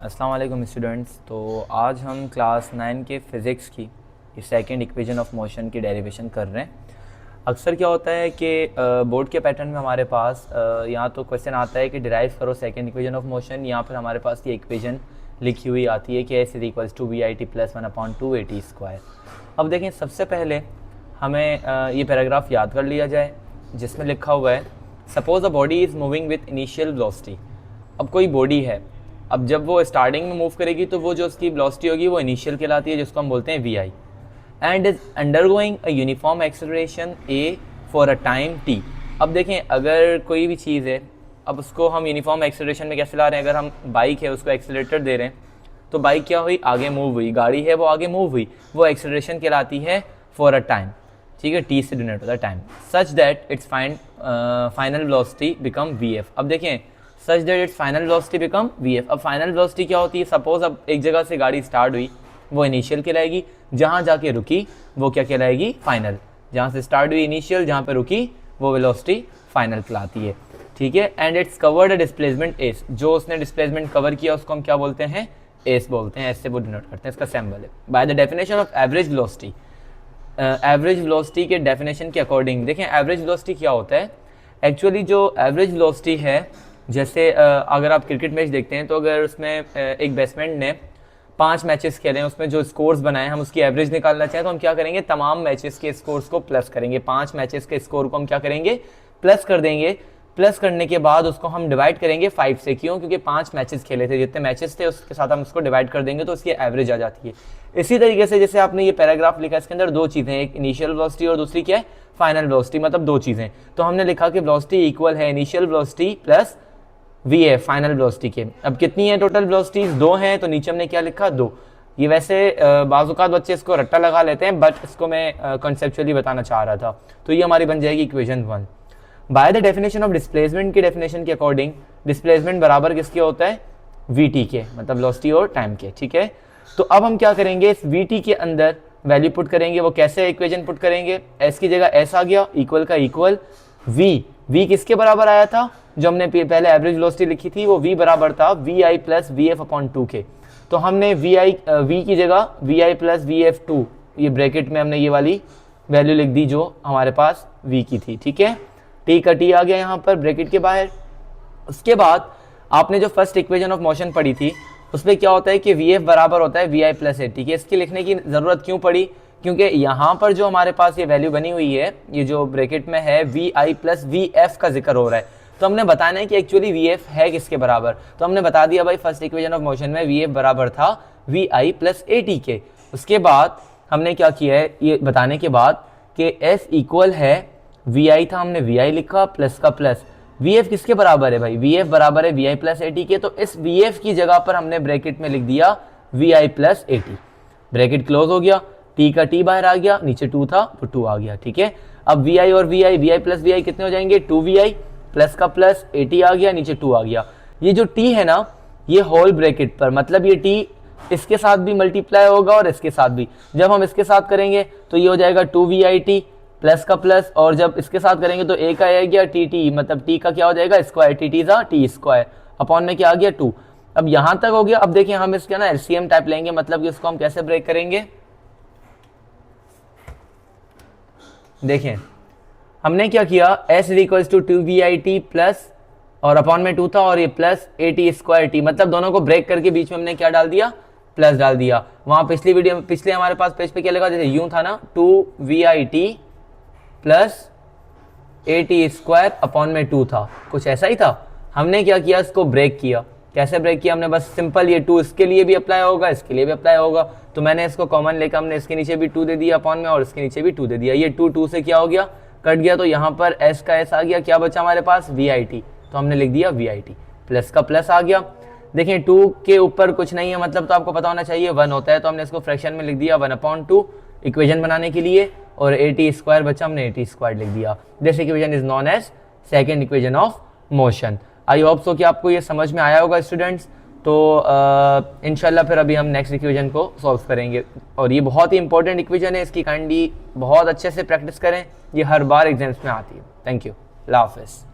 अस्सलाम वालेकुम स्टूडेंट्स। तो आज हम क्लास 9 के फ़िज़िक्स की सेकंड इक्वेशन ऑफ मोशन की डेरिवेशन कर रहे हैं। अक्सर क्या होता है कि बोर्ड के पैटर्न में हमारे पास यहाँ तो क्वेश्चन आता है कि डिराइव करो सेकंड इक्वेशन ऑफ मोशन, यहाँ पर हमारे पास ये इक्वेशन लिखी हुई आती है कि S is equals to V I T plus 1/2 AT square. अब देखें, सबसे पहले हमें ये पैराग्राफ याद कर लिया जाए जिसमें लिखा हुआ है suppose a body is moving with initial velocity. अब कोई बॉडी है, अब जब वो स्टार्टिंग में मूव करेगी तो वो जो उसकी वेलोसिटी होगी वो इनिशियल कहलाती है, जिसको हम बोलते हैं V I, and is undergoing a uniform acceleration A for a time T. अब देखें, अगर कोई भी चीज़ है, अब उसको हम यूनिफॉर्म एक्सेलरेशन में कैसे ला रहे हैं? अगर हम बाइक है उसको एक्सेलरेटर दे रहे हैं तो बाइक क्या हुई? आगे मूव हुई। गाड़ी है वो आगे मूव हुई, वो एक्सेलरेशन कहलाती है फॉर अ टाइम। ठीक है, टी से डिनोट होता है time. Such that it's final velocity become V F. अब देखें, such that it's final velocity become V F. अब फाइनल वेलोसिटी क्या होती है? सपोज अब एक जगह से गाड़ी स्टार्ट हुई, वो इनिशियल कहलाएगी, जहाँ जाके रुकी वो क्या कहलाएगी? फाइनल। जहाँ से स्टार्ट हुई इनिशियल, जहाँ पे रुकी वो वेलोसिटी फाइनल कहलाती है। ठीक है, and it's covered a displacement S. जो उसने डिस्प्लेसमेंट कवर किया उसको हम क्या बोलते हैं? एस बोलते हैं। ऐसे वो डिनोट करते हैं, इसका सिंबल है। By the definition of average velocity, average velocity के डेफिनेशन के अकॉर्डिंग देखें एवरेज वेलोसिटी क्या होता है। एक्चुअली जो एवरेज वेलोसिटी है, जैसे अगर आप क्रिकेट मैच देखते हैं तो अगर उसमें एक बैट्समैन ने 5 मैचेस खेले हैं, उसमें जो स्कोर्स बनाए हम उसकी एवरेज निकालना चाहें तो हम क्या करेंगे? तमाम मैचेस के स्कोर्स को प्लस करेंगे। 5 मैचेस के स्कोर को हम क्या करेंगे? प्लस कर देंगे। प्लस करने के बाद उसको हम डिवाइड करेंगे 5 से। क्यों? क्योंकि 5 मैचेस खेले थे, जितने मैचेस थे उसके साथ हम उसको डिवाइड कर देंगे तो उसकी एवरेज आ जाती है। इसी तरीके से जैसे आपने ये पैराग्राफ लिखा, इसके अंदर दो चीज़ें, एक इनिशियल वेलोसिटी और दूसरी क्या है? फाइनल वेलोसिटी, मतलब दो चीज़ें। तो हमने लिखा कि वेलोसिटी इक्वल है इनिशियल वेलोसिटी प्लस वी है फाइनल वेलोसिटी के। अब कितनी है टोटल वेलोसिटीज? 2 हैं, तो नीचे हमने क्या लिखा? 2। ये वैसे बाज़-औक़ात बच्चे इसको रट्टा लगा लेते हैं, बट इसको मैं कॉन्सेप्चुअली बताना चाह रहा था। तो ये हमारी बन जाएगी equation 1। By the definition of displacement की डेफिनेशन के अकॉर्डिंग डिस्प्लेसमेंट बराबर किसके होता है? वी टी के, मतलब वेलोसिटी और टाइम के। ठीक है, तो अब हम क्या करेंगे? इस वी टी के अंदर वैल्यू पुट करेंगे। वो कैसे इक्वेशन पुट करेंगे? एस की जगह एस आ गया, इक्वल का इक्वल वी। वी किसके बराबर आया था? जो हमने पहले एवरेज वेलोसिटी लिखी थी वो v बराबर था V I plus V F upon 2 के। तो हमने वी की जगह V I plus V F 2, ये ब्रैकेट में हमने ये वाली वैल्यू लिख दी जो हमारे पास v की थी। ठीक है, t का t आ गया यहाँ पर ब्रैकेट के बाहर। उसके बाद आपने जो फर्स्ट इक्वेशन ऑफ मोशन पढ़ी थी उसमें क्या होता है कि वी एफ बराबर होता है V I plus A T के। इसकी लिखने की ज़रूरत क्यों पड़ी? क्योंकि यहाँ पर जो हमारे पास ये वैल्यू बनी हुई है, ये जो ब्रैकेट में है V I plus V F का जिक्र हो रहा है, तो हमने बताना है कि एक्चुअली वी एफ है किसके बराबर। तो हमने बता दिया भाई फर्स्ट इक्वेशन ऑफ मोशन में वी एफ बराबर था V I plus A T के। उसके बाद हमने क्या किया है ये बताने के बाद कि एस इक्वल है वी आई था, हमने वी आई लिखा प्लस का प्लस। वी एफ किसके बराबर है भाई? वी एफ बराबर है V I plus A T के। तो इस वी एफ की जगह पर हमने ब्रैकेट में लिख दिया V I plus A T. Bracket close हो गया, टी का टी बाहर आ गया, नीचे 2 था तो 2 आ गया। ठीक है, अब वी आई और वी आई प्लस वी आई कितने हो जाएंगे? 2vi प्लस का प्लस ए टी आ गया, नीचे 2 आ गया। ये जो टी है ना, ये होल ब्रैकेट पर, मतलब ये टी इसके साथ भी मल्टीप्लाई होगा और इसके साथ भी। जब हम इसके साथ करेंगे तो ये हो जाएगा 2vi प्लस का प्लस, और जब इसके साथ करेंगे तो ए का आ गया टी टी, मतलब टी का क्या हो जाएगा? स्क्वायर। टी टी था टी स्क्वायर, अपॉन में क्या आ गया? 2। अब यहाँ तक हो गया। अब देखिए हम इसका ना एलसीएम टाइप लेंगे, मतलब कि इसको हम कैसे ब्रेक करेंगे? देखें हमने क्या किया, s equals to 2vi plus और अपॉन में 2 था और ये plus A T square T, मतलब दोनों को ब्रेक करके बीच में हमने क्या डाल दिया? प्लस डाल दिया। वहाँ पिछले हमारे पास पेज पे क्या लगा? जैसे यूं था ना 2vi plus A T square upon में 2 था, कुछ ऐसा ही था। हमने क्या किया? इसको ब्रेक किया। कैसे ब्रेक किया हमने? बस सिंपल, ये 2 इसके लिए भी अप्लाई होगा, इसके लिए भी अप्लाई होगा, तो मैंने इसको कॉमन लेकर हमने इसके नीचे भी 2 दे दिया अपॉन में और इसके नीचे भी 2 दे दिया। ये 2 से क्या हो गया? कट गया। तो यहाँ पर s का s आ गया, क्या बचा हमारे पास? वी आई टी, तो हमने लिख दिया वी आई टी। प्लस का प्लस आ गया। देखें 2 के ऊपर कुछ नहीं है, मतलब तो आपको पता होना चाहिए 1 होता है, तो हमने इसको फ्रैक्शन में लिख दिया 1/2 इक्वेशन बनाने के लिए, और ए टी स्क्वायर बचा, हमने ए टी स्क्वायर लिख दिया। This equation is known as second equation of motion. I hope so कि आपको ये समझ में आया होगा स्टूडेंट्स। तो इंशाल्लाह फिर अभी हम नेक्स्ट इक्वेशन को सॉल्व करेंगे, और ये बहुत ही इंपॉर्टेंट इक्वेशन है, इसकी काइंडली बहुत अच्छे से प्रैक्टिस करें, ये हर बार एग्जाम्स में आती है। थैंक यू, अल्लाह हाफ़िज़।